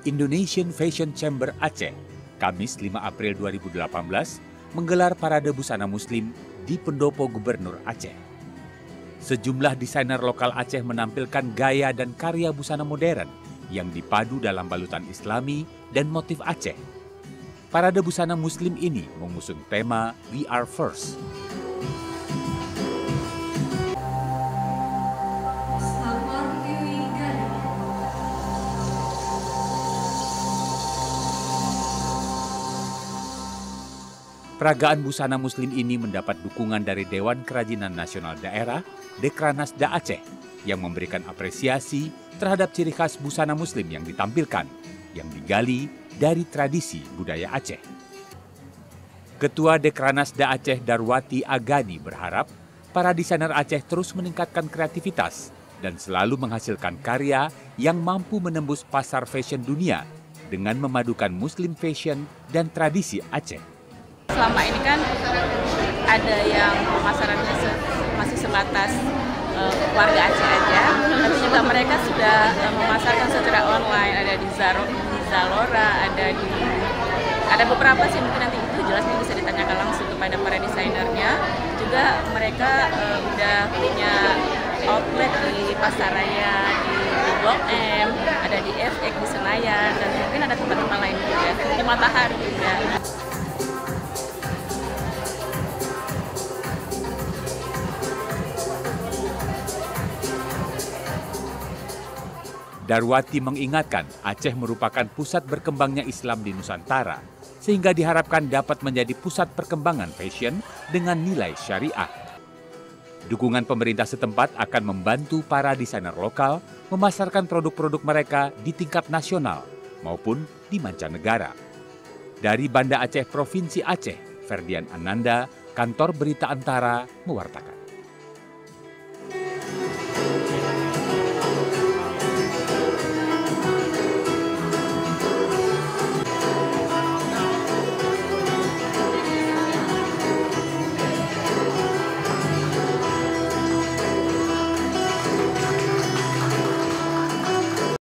Indonesian Fashion Chamber Aceh, Kamis 5 April 2018, menggelar parade busana muslim di Pendopo Gubernur Aceh. Sejumlah desainer lokal Aceh menampilkan gaya dan karya busana modern yang dipadu dalam balutan Islami dan motif Aceh. Parade busana muslim ini mengusung tema We Are First. Peragaan busana muslim ini mendapat dukungan dari Dewan Kerajinan Nasional Daerah, Dekranasda Aceh, yang memberikan apresiasi terhadap ciri khas busana muslim yang ditampilkan, yang digali dari tradisi budaya Aceh. Ketua Dekranasda Aceh Darwati Agani berharap para desainer Aceh terus meningkatkan kreativitas dan selalu menghasilkan karya yang mampu menembus pasar fashion dunia dengan memadukan muslim fashion dan tradisi Aceh. Selama ini kan ada yang pemasarannya masih sebatas warga Aceh aja, tapi juga mereka sudah memasarkan secara online, ada di Zalora, ada beberapa sih, mungkin nanti itu jelasnya bisa ditanyakan langsung kepada para desainernya. Juga mereka udah punya outlet di Pasaraya, di Blok M, ada di FX di Senayan, dan mungkin ada tempat-tempat lain juga, di Matahari juga. Darwati mengingatkan Aceh merupakan pusat berkembangnya Islam di Nusantara, sehingga diharapkan dapat menjadi pusat perkembangan fashion dengan nilai syariah. Dukungan pemerintah setempat akan membantu para desainer lokal memasarkan produk-produk mereka di tingkat nasional maupun di mancanegara. Dari Banda Aceh Provinsi Aceh, Ferdian Ananda, Kantor Berita Antara, mewartakan.